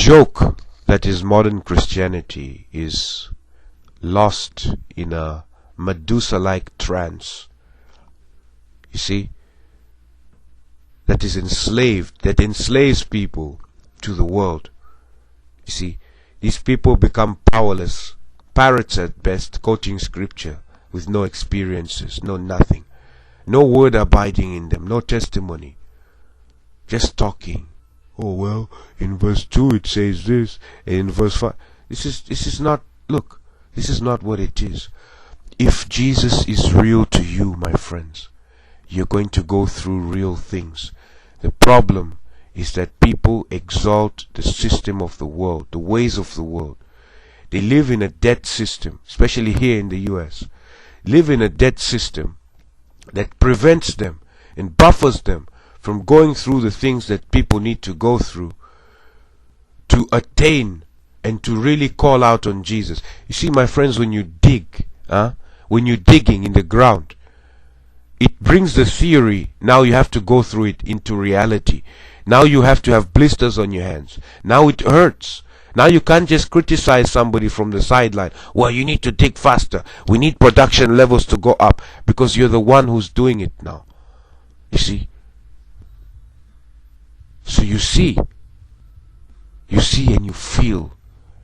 joke that is modern Christianity is lost in a Medusa-like trance. You see, that enslaves people to the world. You see, these people become powerless, parrots at best, quoting scripture with no experiences, no nothing, no word abiding in them, no testimony, just talking. Oh well, in verse 2 it says this, and in verse 5. This is not what it is. If Jesus is real to you, my friends, you're going to go through real things. The problem is that people exalt the system of the world, the ways of the world. They live in a debt system, especially here in the US. Live in a debt system that prevents them and buffers them from going through the things that people need to go through to attain and to really call out on Jesus. You see, my friends, when you dig, when you're digging in the ground, it brings the theory. Now you have to go through it into reality. Now you have to have blisters on your hands. Now it hurts. Now you can't just criticize somebody from the sideline. Well, you need to dig faster. We need production levels to go up, because you're the one who's doing it now. You see? So you see and you feel,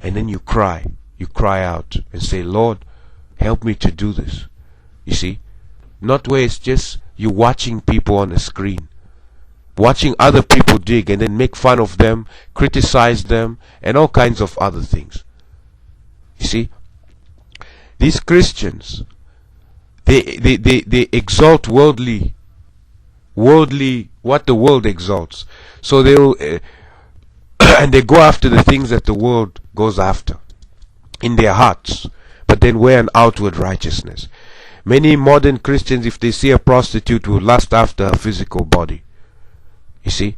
and then you cry. You cry out and say, Lord, help me to do this. You see? Not where it's just you watching people on a screen, watching other people dig and then make fun of them, criticize them, and all kinds of other things. You see, these Christians, they exalt worldly what the world exalts. So they'll and they go after the things that the world goes after in their hearts, but then wear an outward righteousness. Many modern Christians, if they see a prostitute, will lust after her physical body. You see?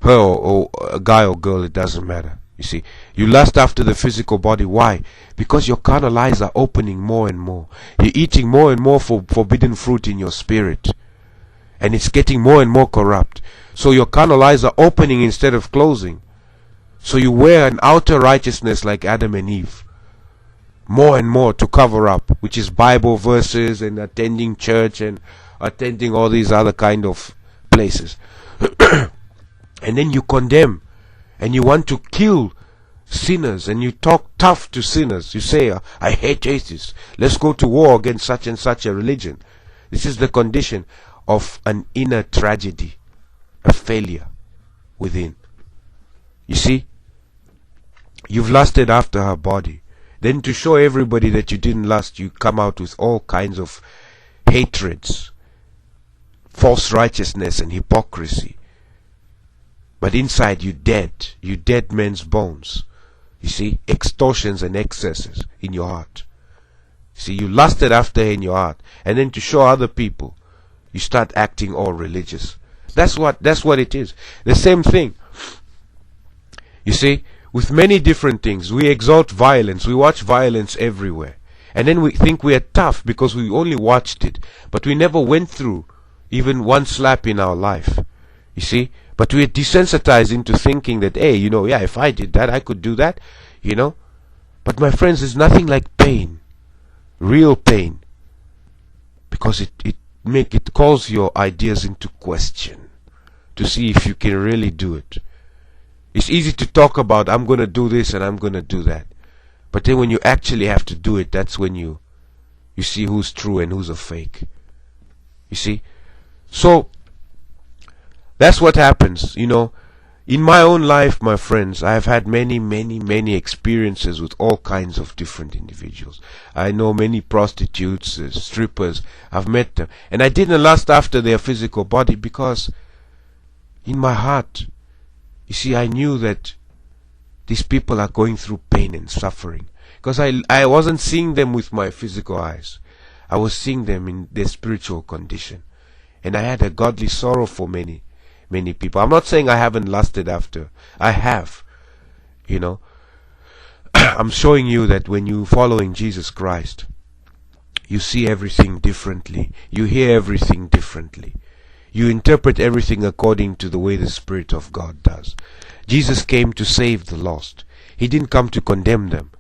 Her or a guy or girl, it doesn't matter. You see? You lust after the physical body. Why? Because your carnal eyes are opening more and more. You're eating more and more forbidden fruit in your spirit. And it's getting more and more corrupt. So your carnal eyes are opening instead of closing. So you wear an outer righteousness like Adam and Eve. More and more to cover up, which is Bible verses and attending church and attending all these other kind of places. And then you condemn and you want to kill sinners, and you talk tough to sinners. You say, I hate atheists. Let's go to war against such and such a religion. This is the condition of an inner tragedy, a failure within. You see, you've lusted after her body. Then to show everybody that you didn't lust, you come out with all kinds of hatreds, false righteousness and hypocrisy. But inside you dead men's bones. You see, extortions and excesses in your heart. See, you lusted after her in your heart, and then to show other people, you start acting all religious. That's what it is. The same thing. You see, with many different things, we exalt violence. We watch violence everywhere. And then we think we are tough because we only watched it. But we never went through even one slap in our life. You see? But we are desensitized into thinking that, hey, if I did that, I could do that. But my friends, there's nothing like pain. Real pain. Because it calls your ideas into question. To see if you can really do it. It's easy to talk about, I'm going to do this and I'm going to do that. But then when you actually have to do it, that's when you see who's true and who's a fake. You see? So, that's what happens, In my own life, my friends, I have had many, many, many experiences with all kinds of different individuals. I know many prostitutes, strippers. I've met them. And I didn't lust after their physical body because in my heart, you see, I knew that these people are going through pain and suffering. Because I wasn't seeing them with my physical eyes. I was seeing them in their spiritual condition. And I had a godly sorrow for many, many people. I'm not saying I haven't lusted after. I have. I'm showing you that when you're following Jesus Christ, you see everything differently. You hear everything differently. You interpret everything according to the way the Spirit of God does. Jesus came to save the lost. He didn't come to condemn them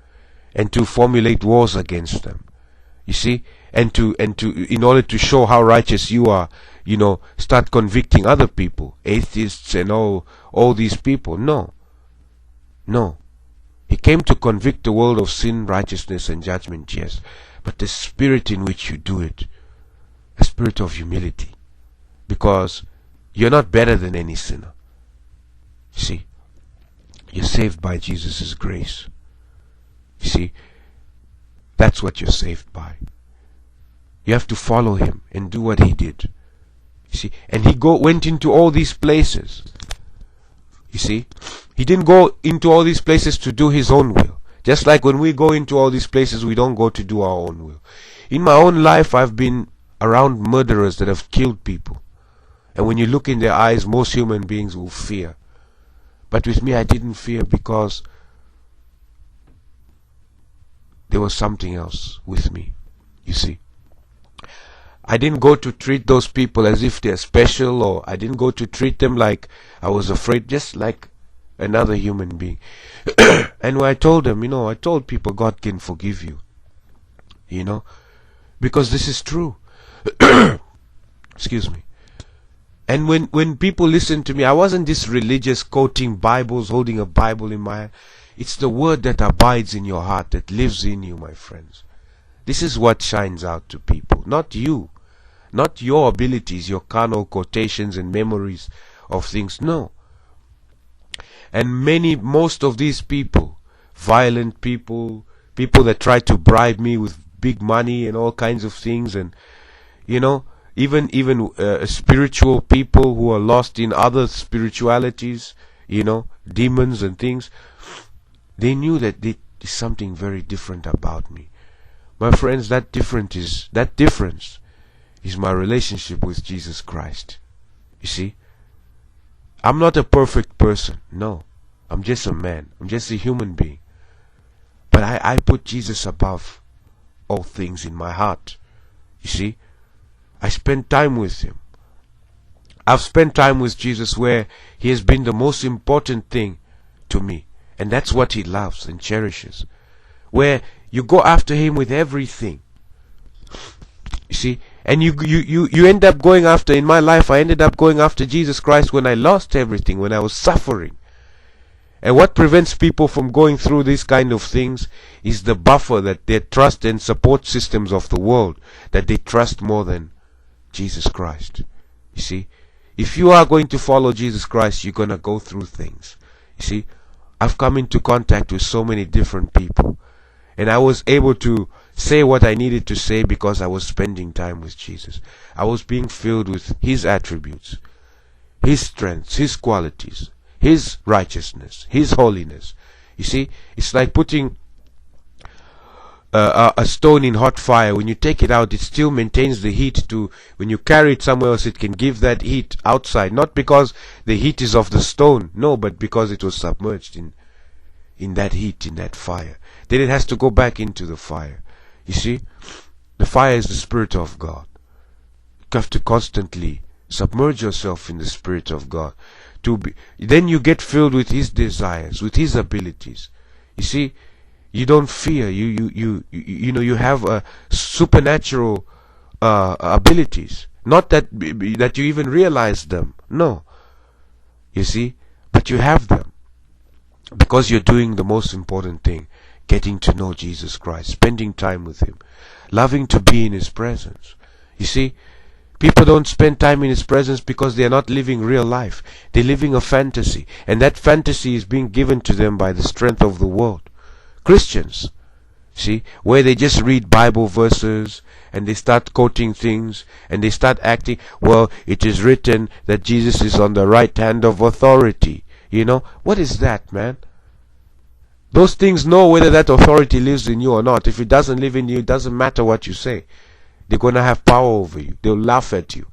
and to formulate wars against them. You see, and to in order to show how righteous you are, start convicting other people, atheists and all these people. No. He came to convict the world of sin, righteousness and judgment, yes, but the spirit in which you do it, a spirit of humility, because you're not better than any sinner. See, you're saved by Jesus' grace. You see, that's what you're saved by. You have to follow him and do what he did. You see, and he went into all these places. You see, he didn't go into all these places to do his own will. Just like when we go into all these places, we don't go to do our own will. In my own life, I've been around murderers that have killed people. And when you look in their eyes, most human beings will fear. But with me, I didn't fear because there was something else with me. You see, I didn't go to treat those people as if they're special, or I didn't go to treat them like I was afraid, just like another human being. And when I told them, I told people God can forgive you, because this is true. Excuse me. And when people listen to me, I wasn't this religious quoting Bibles, holding a Bible in my hand. It's the word that abides in your heart, that lives in you, my friends. This is what shines out to people, not you, not your abilities, your carnal quotations and memories of things. No. And most of these people, violent people, people that try to bribe me with big money and all kinds of things, and even spiritual people who are lost in other spiritualities, demons and things, they knew that there is something very different about me. My friends, that difference is my relationship with Jesus Christ. You see, I'm not a perfect person. No, I'm just a man. I'm just a human being. But I put Jesus above all things in my heart. You see, I spend time with him. I've spent time with Jesus where he has been the most important thing to me. And that's what he loves and cherishes. Where you go after him with everything. You see, and you end up going after, in my life, I ended up going after Jesus Christ when I lost everything, when I was suffering. And what prevents people from going through these kind of things is the buffer that their trust and support systems of the world, that they trust more than Jesus Christ. You see, if you are going to follow Jesus Christ, you're going to go through things. You see, I've come into contact with so many different people, and I was able to say what I needed to say because I was spending time with Jesus. I was being filled with his attributes, his strengths, his qualities, his righteousness, his holiness. You see, it's like putting a stone in hot fire. When you take it out, it still maintains the heat. When you carry it somewhere else, it can give that heat outside, not because the heat is of the stone, no, but because it was submerged in that heat, in that fire. Then it has to go back into the fire. You see, the fire is the Spirit of God. You have to constantly submerge yourself in the Spirit of God. Then you get filled with his desires, with his abilities. You see, you don't fear. You have supernatural abilities. Not that you even realize them. No. You see, but you have them because you're doing the most important thing, getting to know Jesus Christ, spending time with him, loving to be in his presence. You see, people don't spend time in his presence because they are not living real life. They're living a fantasy, and that fantasy is being given to them by the strength of the world. Christians, see, where they just read Bible verses and they start quoting things and they start acting, well, it is written that Jesus is on the right hand of authority. What is that, man? Those things know whether that authority lives in you or not. If it doesn't live in you, it doesn't matter what you say. They're going to have power over you. They'll laugh at you.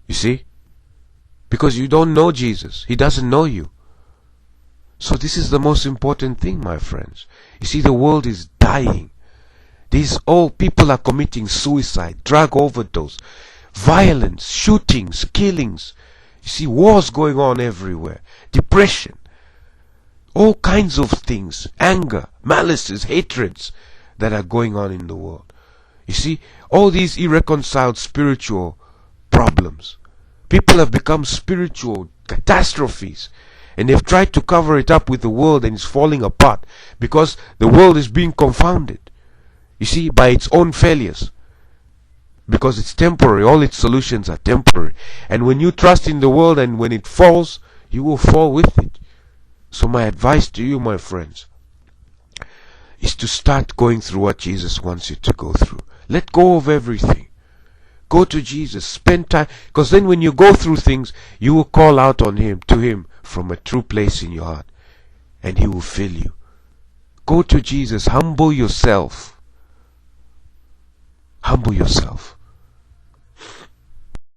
You see? Because you don't know Jesus. He doesn't know you. So this is the most important thing, my friends. You see, the world is dying. People are committing suicide, drug overdose, violence, shootings, killings. You see, wars going on everywhere, depression, all kinds of things, anger, malices, hatreds that are going on in the world. You see, all these irreconciled spiritual problems. People have become spiritual catastrophes, and they've tried to cover it up with the world, and it's falling apart because the world is being confounded, you see, by its own failures. Because it's temporary, all its solutions are temporary. And when you trust in the world and when it falls, you will fall with it. So my advice to you, my friends, is to start going through what Jesus wants you to go through. Let go of everything. Go to Jesus, spend time, because then when you go through things, you will call out on Him, to Him, from a true place in your heart, and He will fill you. Go to Jesus, humble yourself. Humble yourself.